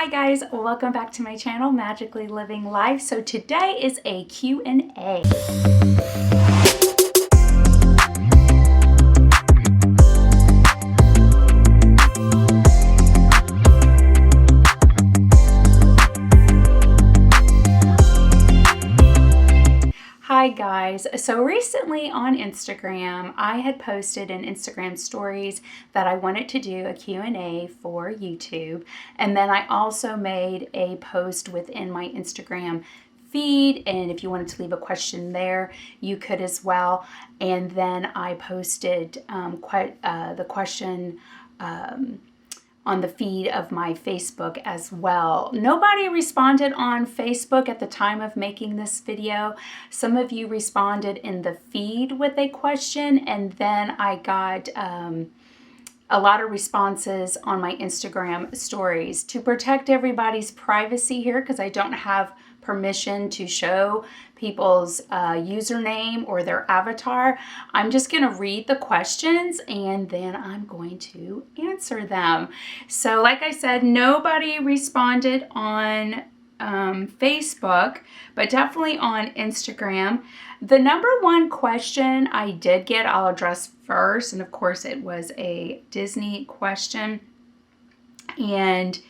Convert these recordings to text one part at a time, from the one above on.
Hi guys, welcome back to my channel, Magically Living Life. So today is a Q&A. Hi guys, so recently on Instagram, I had posted in Instagram stories that I wanted to do a Q&A for YouTube. And then I also made a post within my Instagram feed, and if you wanted to leave a question there, you could as well. And then I posted the question on the feed of my Facebook as well. Nobody responded on Facebook at the time of making this video. Some of you responded in the feed with a question, and then I got a lot of responses on my Instagram stories. To protect everybody's privacy here, because I don't have permission to show people's username or their avatar, I'm just going to read the questions and then I'm going to answer them. So like I said, nobody responded on Facebook, but definitely on Instagram. The number one question I did get, I'll address first, and of course it was a Disney question, and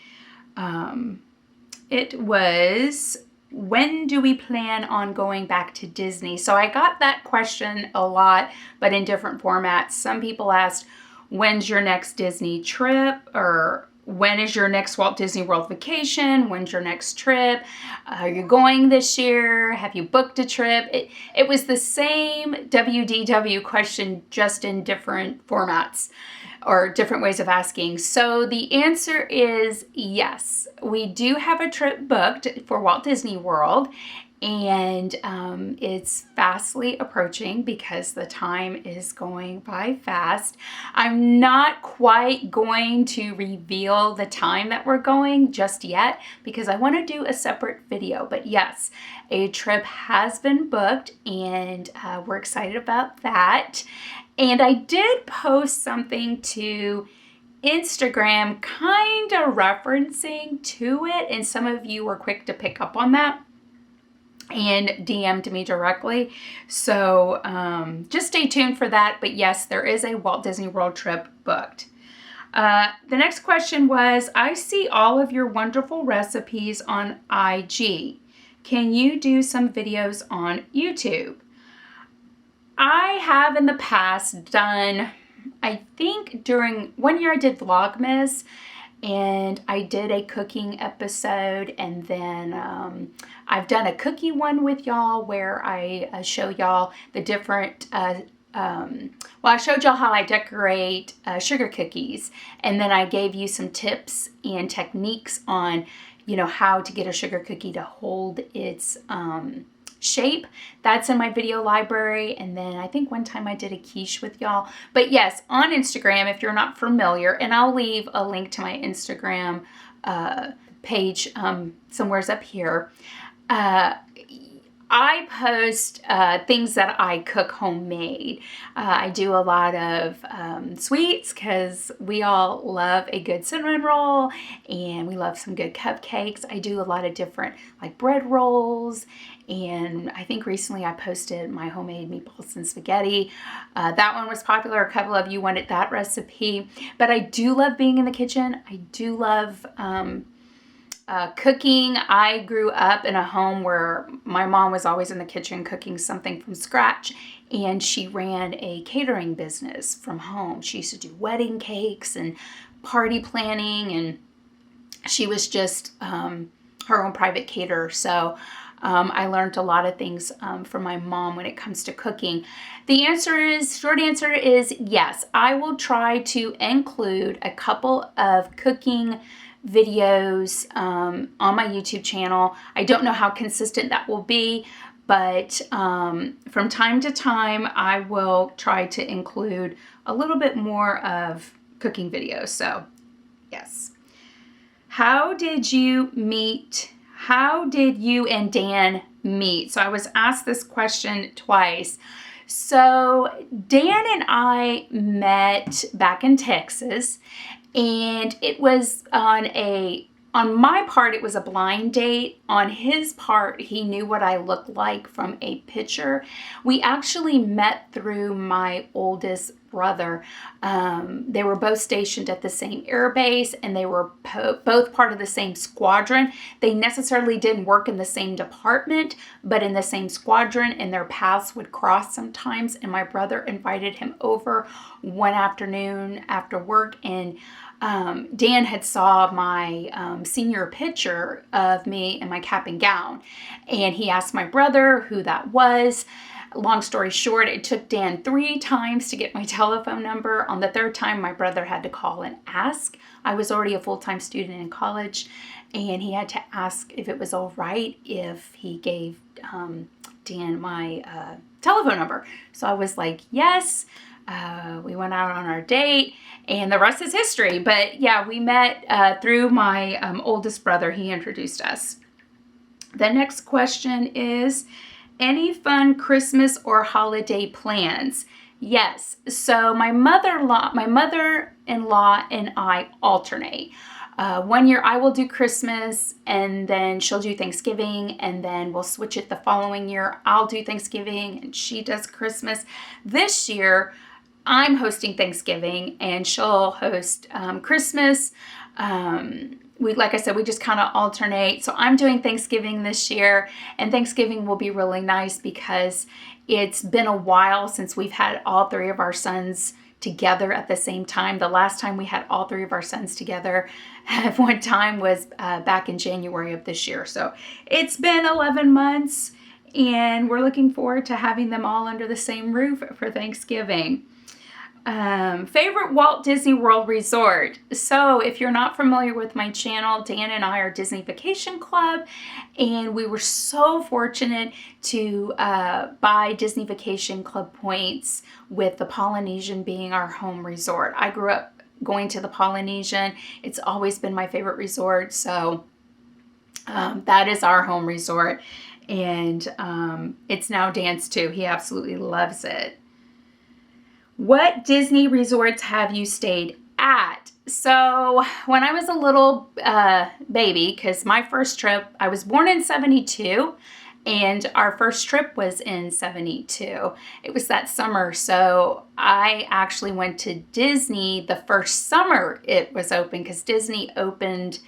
it was, when do we plan on going back to Disney? So I got that question a lot, but in different formats. Some people asked, when's your next Disney trip? Or when is your next Walt Disney World vacation? When's your next trip? Are you going this year? Have you booked a trip? It was the same WDW question, just in different formats or different ways of asking. So the answer is yes. We do have a trip booked for Walt Disney World, and it's fastly approaching because the time is going by fast. I'm not quite going to reveal the time that we're going just yet because I want to do a separate video. But yes, a trip has been booked, and we're excited about that. And I did post something to Instagram kind of referencing to it, and some of you were quick to pick up on that and DM'd me directly. So just stay tuned for that. But yes, there is a Walt Disney World trip booked. The next question was, I see all of your wonderful recipes on IG. Can you do some videos on YouTube? I have in the past done, I think during one year I did Vlogmas, and I did a cooking episode, and then I've done a cookie one with y'all where I show y'all the different, I showed y'all how I decorate sugar cookies, and then I gave you some tips and techniques on, how to get a sugar cookie to hold its shape. That's in my video library. And then I think one time I did a quiche with y'all. But yes, on Instagram, if you're not familiar, and I'll leave a link to my Instagram page somewhere's up here. I post things that I cook homemade. I do a lot of sweets because we all love a good cinnamon roll, and we love some good cupcakes. I do a lot of different like bread rolls, and I think recently I posted my homemade meatballs and spaghetti. That one was popular. A couple of you wanted that recipe, but I do love being in the kitchen. I do love cooking. I grew up in a home where my mom was always in the kitchen cooking something from scratch, and she ran a catering business from home. She used to do wedding cakes and party planning, and she was just her own private caterer. So I learned a lot of things from my mom when it comes to cooking. The short answer is yes. I will try to include a couple of cooking videos on my YouTube channel. I don't know how consistent that will be, but from time to time I will try to include a little bit more of cooking videos. So yes. How did you and Dan meet? So I was asked this question twice. So Dan and I met back in Texas, and it was on a on my part, it was a blind date. On his part, he knew what I looked like from a picture. We actually met through my oldest brother. They were both stationed at the same air base, and they were both part of the same squadron. They necessarily didn't work in the same department, but in the same squadron, and their paths would cross sometimes. And my brother invited him over one afternoon after work, and Dan had saw my senior picture of me in my cap and gown, and he asked my brother who that was. Long story short, it took Dan 3 times to get my telephone number. On the 3rd time, my brother had to call and ask. I was already a full-time student in college, and he had to ask if it was all right if he gave Dan my telephone number. So I was like, yes. We went out on our date, and the rest is history. But yeah, we met through my oldest brother. He introduced us. The next question is, any fun Christmas or holiday plans? Yes. So my mother-in-law and I alternate. One year I will do Christmas, and then she'll do Thanksgiving, and then we'll switch it the following year. I'll do Thanksgiving and she does Christmas. This year I'm hosting Thanksgiving and she'll host Christmas. Like I said, we just kind of alternate. So I'm doing Thanksgiving this year, and Thanksgiving will be really nice because it's been a while since we've had all 3 of our sons together at the same time. The last time we had all 3 of our sons together at one time was back in January of this year. So it's been 11 months, and we're looking forward to having them all under the same roof for Thanksgiving. Favorite Walt Disney World resort. So if you're not familiar with my channel, Dan and I are Disney Vacation Club, and we were so fortunate to buy Disney Vacation Club points, with the Polynesian being our home resort. I grew up going to the Polynesian. It's always been my favorite resort, so that is our home resort, and it's now Dan's too. He absolutely loves it. What Disney resorts have you stayed at? So when I was a little baby, because my first trip, I was born in 72, and our first trip was in 72. It was that summer, so I actually went to Disney the first summer it was open, because Disney opened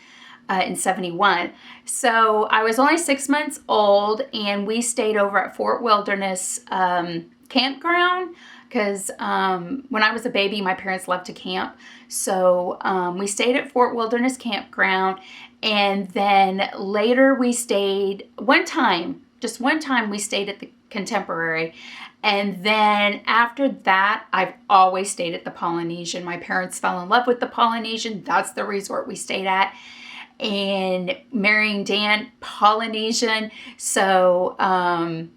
in 71. So I was only 6 months old, and we stayed over at Fort Wilderness Campground, because when I was a baby, my parents loved to camp. So we stayed at Fort Wilderness Campground, and then later we stayed just one time we stayed at the Contemporary. And then after that, I've always stayed at the Polynesian. My parents fell in love with the Polynesian. That's the resort we stayed at. And marrying Dan, Polynesian. So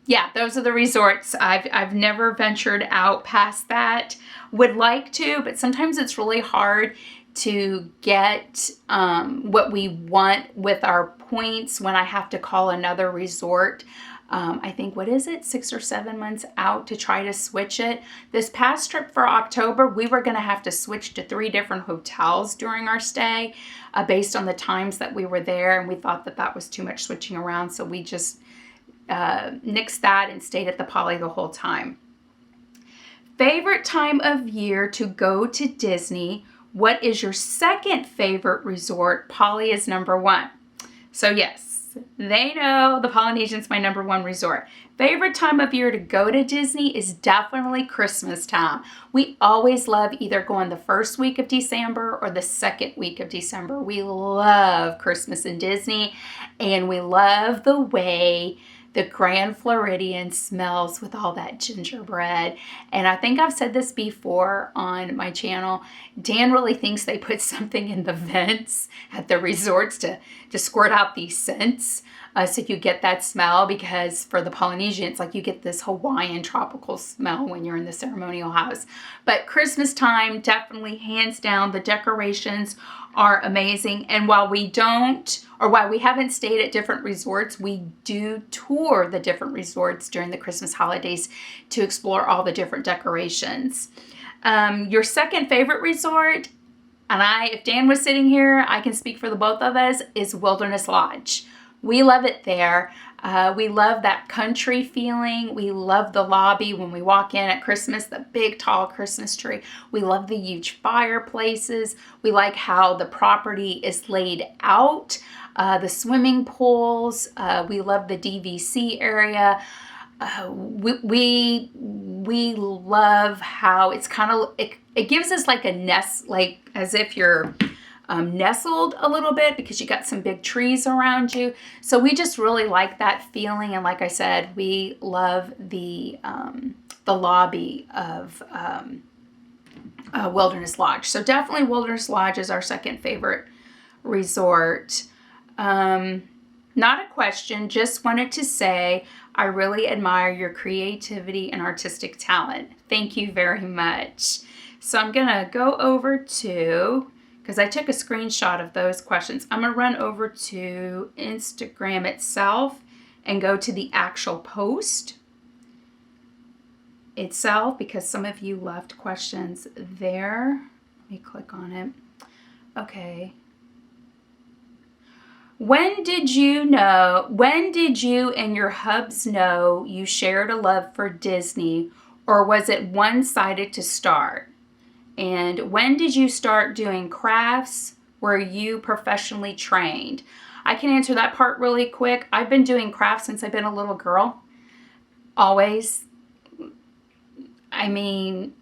yeah, those are the resorts. I've never ventured out past that. Would like to, but sometimes it's really hard to get what we want with our points when I have to call another resort. I think, 6 or 7 months out to try to switch it. This past trip for October, we were going to have to switch to 3 different hotels during our stay based on the times that we were there, and we thought that was too much switching around, so we just nixed that and stayed at the Poly the whole time. Favorite time of year to go to Disney? What is your second favorite resort? Poly is number 1. So yes, they know the Polynesian's my number 1 resort. Favorite time of year to go to Disney is definitely Christmas time. We always love either going the first week of December or the second week of December. We love Christmas in Disney, and we love the way the Grand Floridian smells with all that gingerbread. And I think I've said this before on my channel. Dan really thinks they put something in the vents at the resorts to squirt out these scents. So you get that smell, because for the Polynesian, it's like you get this Hawaiian tropical smell when you're in the ceremonial house. But Christmas time, definitely hands down, the decorations are amazing. And while we haven't stayed at different resorts, we do tour the different resorts during the Christmas holidays to explore all the different decorations. Your second favorite resort? if Dan was sitting here, I can speak for the both of us, is Wilderness Lodge. We love it there. We love that country feeling. We love the lobby when we walk in at Christmas, the big tall Christmas tree. We love the huge fireplaces. We like how the property is laid out, the swimming pools. We love the DVC area. We love how it's kind of, it gives us like a nest, like as if you're nestled a little bit because you got some big trees around you. So we just really like that feeling. And like I said, we love the lobby of Wilderness Lodge. So definitely Wilderness Lodge is our second favorite resort. Not a question, just wanted to say I really admire your creativity and artistic talent. Thank you very much. So I'm gonna go over to, because I took a screenshot of those questions, I'm gonna run over to Instagram itself and go to the actual post itself, because some of you left questions there. Let me click on it. Okay. When did you and your hubs know you shared a love for Disney, or was it one-sided to start? And when did you start doing crafts? Were you professionally trained? I can answer that part really quick. I've been doing crafts since I've been a little girl. Always. I mean,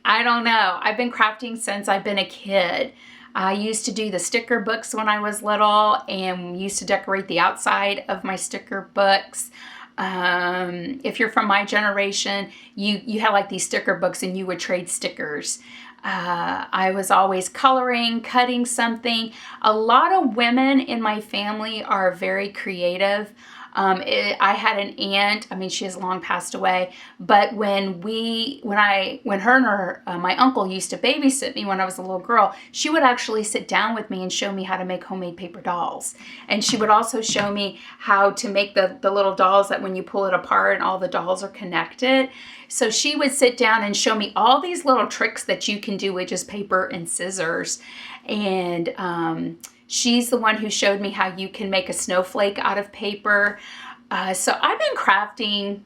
I don't know. I've been crafting since I've been a kid. I used to do the sticker books when I was little and used to decorate the outside of my sticker books. If you're from my generation, you had like these sticker books and you would trade stickers. I was always coloring, cutting something. A lot of women in my family are very creative. I had an aunt, I mean, she has long passed away, but when her and my uncle used to babysit me when I was a little girl, she would actually sit down with me and show me how to make homemade paper dolls. And she would also show me how to make the little dolls that when you pull it apart and all the dolls are connected. So she would sit down and show me all these little tricks that you can do with just paper and scissors. And, she's the one who showed me how you can make a snowflake out of paper. So I've been crafting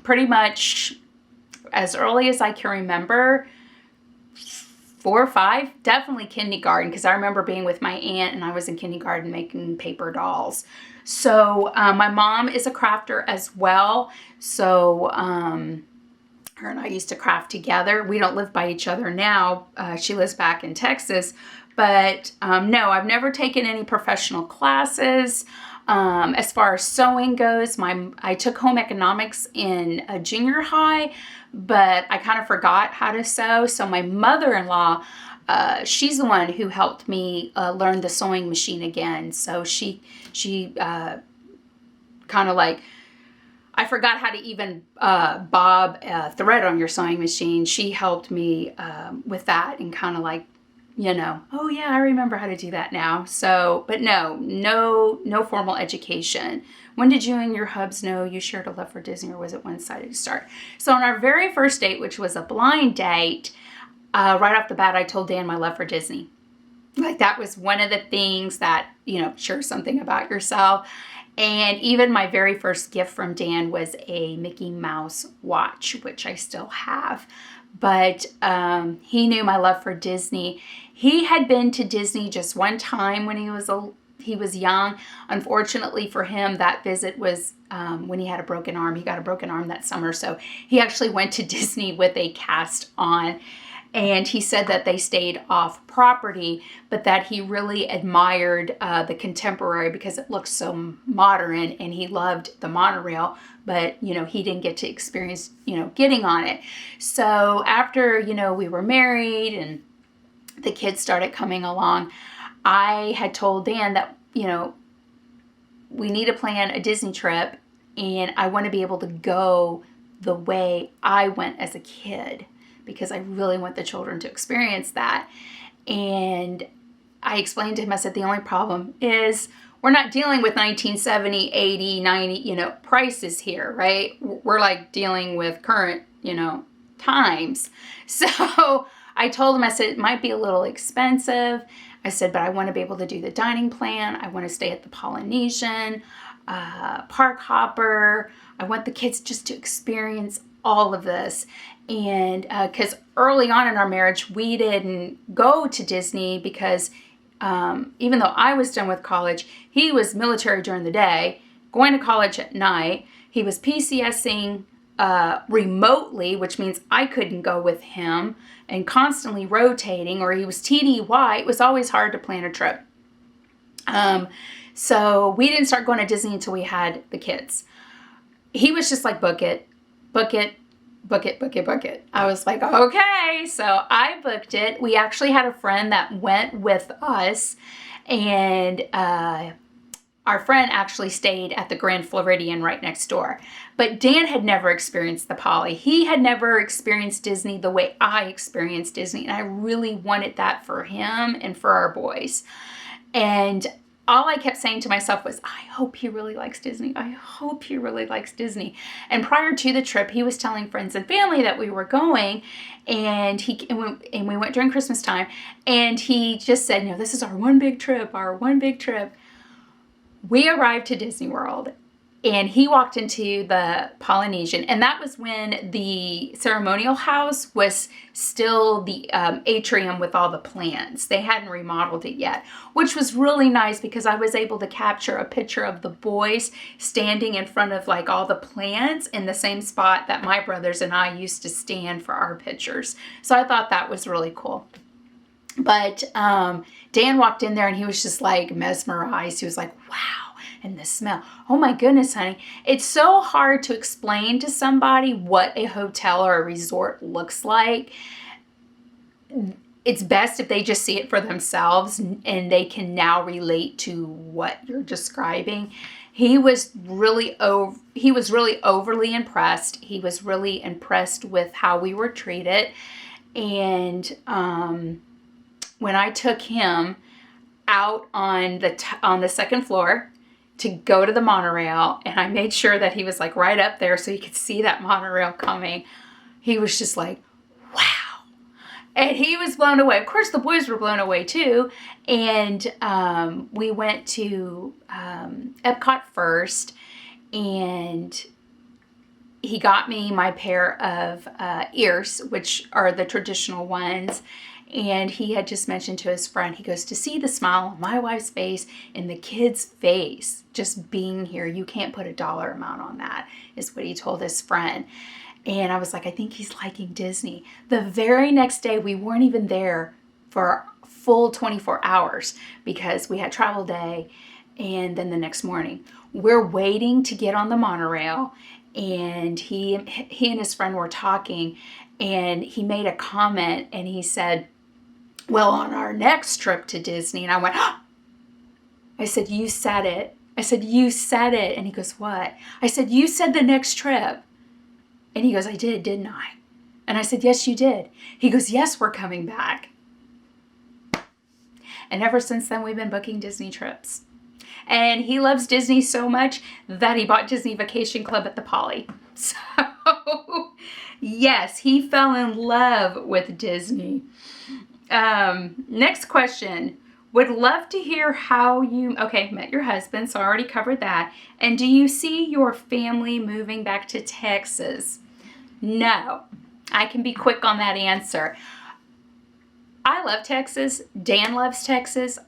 pretty much as early as I can remember, 4 or 5, definitely kindergarten, because I remember being with my aunt and I was in kindergarten making paper dolls. So my mom is a crafter as well. So her and I used to craft together. We don't live by each other now. She lives back in Texas. But no, I've never taken any professional classes. As far as sewing goes, I took home economics in a junior high, but I kind of forgot how to sew. So my mother-in-law, she's the one who helped me learn the sewing machine again. So she kind of like, I forgot how to even bob thread on your sewing machine. She helped me with that and kind of like, oh yeah, I remember how to do that now. So, but no formal education. When did you and your hubs know you shared a love for Disney, or was it one-sided to start? So on our very first date, which was a blind date, right off the bat, I told Dan my love for Disney. Like that was one of the things that, share something about yourself. And even my very first gift from Dan was a Mickey Mouse watch, which I still have. But he knew my love for Disney. He had been to Disney just one time when he was young. Unfortunately for him, that visit was when he had a broken arm. He got a broken arm that summer, so he actually went to Disney with a cast on. And he said that they stayed off property, but that he really admired the Contemporary because it looks so modern, and he loved the monorail, but, he didn't get to experience, getting on it. So after, we were married and the kids started coming along, I had told Dan that, we need to plan a Disney trip, and I want to be able to go the way I went as a kid, because I really want the children to experience that. And I explained to him, I said, the only problem is we're not dealing with 1970, 80, 90, prices here, right? We're like dealing with current, times. So I told him, I said, it might be a little expensive. I said, but I want to be able to do the dining plan. I want to stay at the Polynesian, Park Hopper. I want the kids just to experience all of this. And because early on in our marriage, we didn't go to Disney because even though I was done with college, he was military during the day, going to college at night. He was PCSing remotely, which means I couldn't go with him, and constantly rotating, or he was TDY. It was always hard to plan a trip. So we didn't start going to Disney until we had the kids. He was just like, book it, book it, book it, book it, book it. I was like, okay. So I booked it. We actually had a friend that went with us, and our friend actually stayed at the Grand Floridian right next door. But Dan had never experienced the Poly. He had never experienced Disney the way I experienced Disney. And I really wanted that for him and for our boys. And all I kept saying to myself was, I hope he really likes Disney. I hope he really likes Disney. And prior to the trip, he was telling friends and family that we were going, and we went during Christmas time. And he just said, this is our one big trip, our one big trip. We arrived to Disney World, and he walked into the Polynesian, and that was when the ceremonial house was still the atrium with all the plants. They hadn't remodeled it yet, which was really nice because I was able to capture a picture of the boys standing in front of like all the plants in the same spot that my brothers and I used to stand for our pictures. So I thought that was really cool. But Dan walked in there and he was just like mesmerized. He was like, wow, and the smell. Oh my goodness, honey. It's so hard to explain to somebody what a hotel or a resort looks like. It's best if they just see it for themselves and they can now relate to what you're describing. He was really overly impressed. He was really impressed with how we were treated. And when I took him out on the second floor to go to the monorail, and I made sure that he was like right up there so he could see that monorail coming, he was just like, wow. And he was blown away. Of course, the boys were blown away too. And we went to Epcot first, and he got me my pair of ears, which are the traditional ones. And he had just mentioned to his friend, he goes, to see the smile on my wife's face and the kid's face just being here, you can't put a dollar amount on that, is what he told his friend. And I was like, I think he's liking Disney. The very next day, we weren't even there for a full 24 hours because we had travel day. And then the next morning, we're waiting to get on the monorail. And he and his friend were talking, and he made a comment, and he said, well, on our next trip to Disney. And I went, oh! I said, you said it. I said, you said it. And he goes, what? I said, you said the next trip. And he goes, I did, didn't I? And I said, yes, you did. He goes, yes, we're coming back. And ever since then, we've been booking Disney trips. And he loves Disney so much that he bought Disney Vacation Club at the Poly. So, yes, he fell in love with Disney. Next question. Would love to hear how you, met your husband, so I already covered that. And do you see your family moving back to Texas? No. I can be quick on that answer. I love Texas. Dan loves Texas.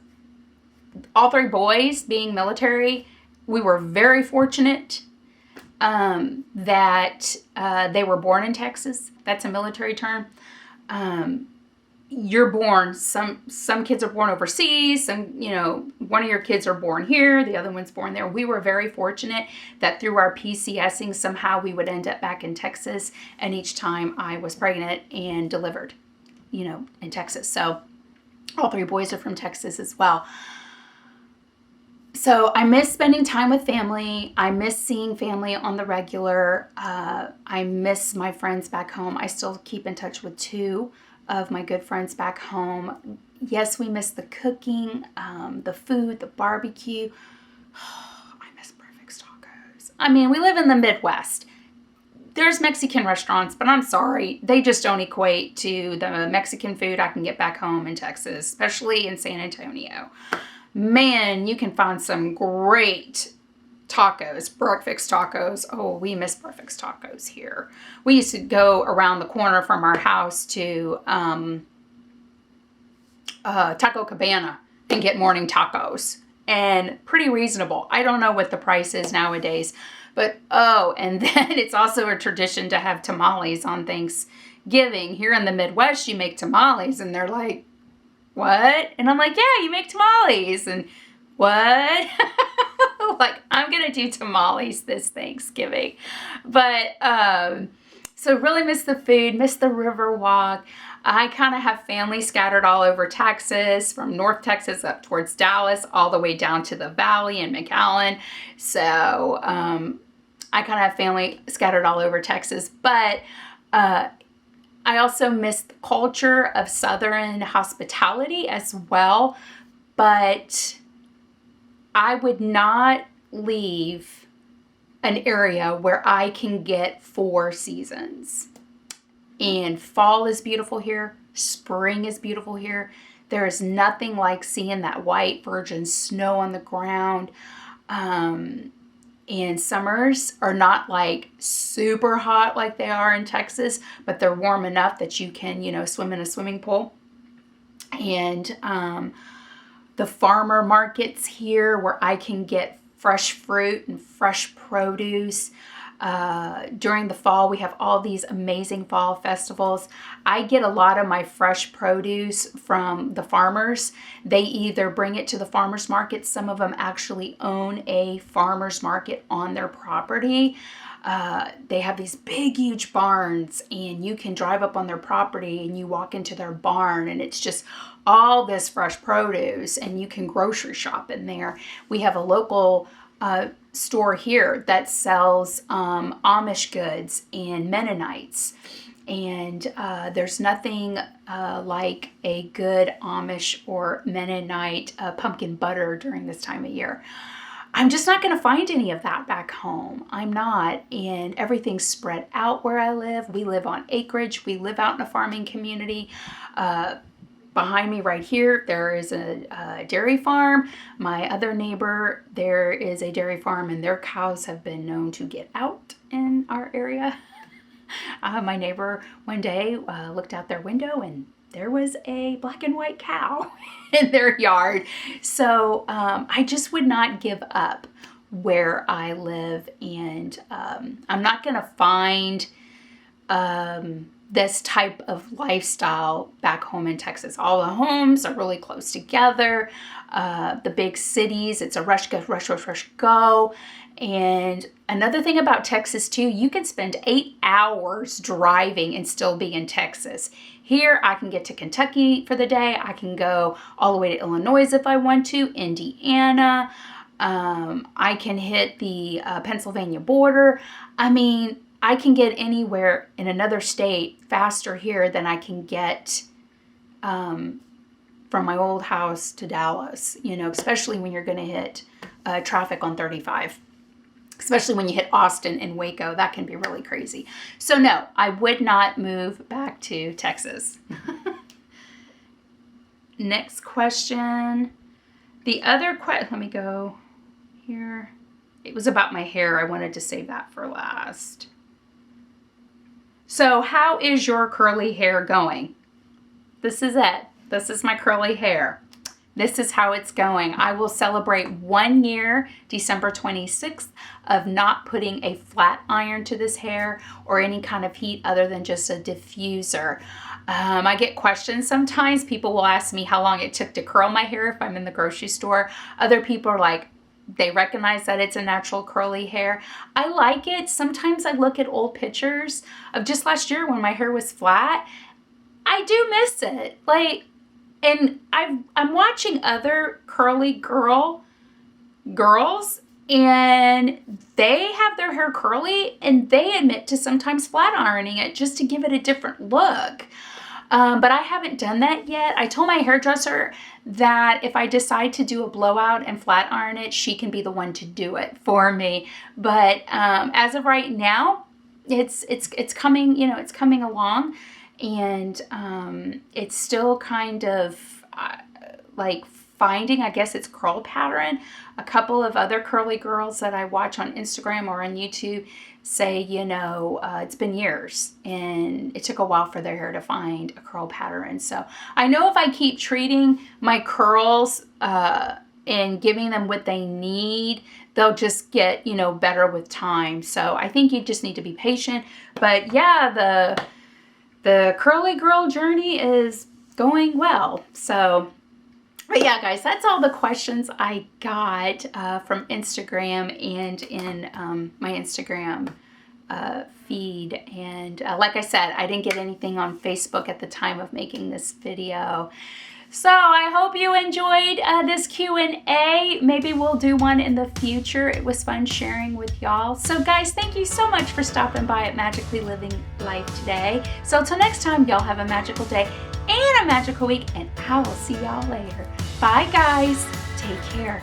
All three boys being military, we were very fortunate that they were born in Texas. That's a military term. You're born, some kids are born overseas, some, one of your kids are born here, the other one's born there. We were very fortunate that through our PCSing, somehow we would end up back in Texas, and each time I was pregnant and delivered, in Texas. So all three boys are from Texas as well. So I miss spending time with family. I miss seeing family on the regular. I miss my friends back home. I still keep in touch with two of my good friends back home. Yes, we miss the cooking, the food, the barbecue. I miss Perfect's tacos. I mean, we live in the Midwest. there's Mexican restaurants, but I'm sorry, they just don't equate to the Mexican food I can get back home in Texas, especially in San Antonio. Man, you can find some great tacos, breakfast tacos. Oh, we miss breakfast tacos here. We used to go around the corner from our house to Taco Cabana and get morning tacos, and pretty reasonable. I don't know what the price is nowadays, but oh, and then it's also a tradition to have tamales on Thanksgiving. Here in the Midwest, you make tamales, and they're like, what? And I'm like, yeah, you make tamales. And what? Like, I'm gonna do tamales this Thanksgiving. But so really miss the food, miss the river walk. I kind of have family scattered all over Texas, from North Texas up towards Dallas, all the way down to the valley in McAllen. So I kind of have family scattered all over Texas. But I also miss the culture of Southern hospitality as well. But I would not leave an area where I can get 4 seasons. And fall is beautiful here. Spring is beautiful here. There is nothing like seeing that white virgin snow on the ground. And summers are not like super hot like they are in Texas, but they're warm enough that you can, swim in a swimming pool. And the farmer markets here where I can get fresh fruit and fresh produce. During the fall, we have all these amazing fall festivals. I get a lot of my fresh produce from the farmers. They either bring it to the farmers market. Some of them actually own a farmers market on their property. They have these big, huge barns, and you can drive up on their property and you walk into their barn, and it's just all this fresh produce, and you can grocery shop in there. We have a local store here that sells Amish goods and Mennonites, and there's nothing like a good Amish or Mennonite pumpkin butter during this time of year. I'm just not going to find any of that back home. I'm not. And everything's spread out where I live. We live on acreage. We live out in a farming community. Behind me right here, there is a dairy farm. My other neighbor, there is a dairy farm, and their cows have been known to get out in our area. My neighbor one day looked out their window, and there was a black and white cow in their yard. So I just would not give up where I live, and I'm not going to find this type of lifestyle back home in Texas. All the homes are really close together. The big cities, it's a rush, go. And another thing about Texas too, you can spend 8 hours driving and still be in Texas. Here, I can get to Kentucky for the day. I can go all the way to Illinois if I want to, Indiana. I can hit the Pennsylvania border. I mean, I can get anywhere in another state faster here than I can get from my old house to Dallas, especially when you're going to hit traffic on 35. Especially when you hit Austin and Waco, that can be really crazy. So no, I would not move back to Texas. Next question. The other question, let me go here. It was about my hair. I wanted to save that for last. So how is your curly hair going? This is it. This is my curly hair. This is how it's going. I will celebrate 1 year, December 26th, of not putting a flat iron to this hair or any kind of heat other than just a diffuser. I get questions sometimes. People will ask me how long it took to curl my hair if I'm in the grocery store. Other people are like, they recognize that it's a natural curly hair. I like it. Sometimes I look at old pictures of just last year when my hair was flat. I do miss it. And I'm watching other curly girls, and they have their hair curly, and they admit to sometimes flat ironing it just to give it a different look. But I haven't done that yet. I told my hairdresser that if I decide to do a blowout and flat iron it, she can be the one to do it for me. But as of right now, it's coming, it's coming along, and it's still kind of like finding, I guess, its curl pattern. A couple of other curly girls that I watch on Instagram or on YouTube say, it's been years and it took a while for their hair to find a curl pattern. So I know if I keep treating my curls and giving them what they need, they'll just get, better with time. So I think you just need to be patient. But yeah, the curly girl journey is going well. So, but yeah, guys, that's all the questions I got from Instagram and in my Instagram feed. And like I said, I didn't get anything on Facebook at the time of making this video. So I hope you enjoyed this Q&A. Maybe we'll do one in the future. It was fun sharing with y'all. So guys, thank you so much for stopping by at Magically Living Life today. So until next time, y'all have a magical day and a magical week, and I will see y'all later. Bye guys. Take care.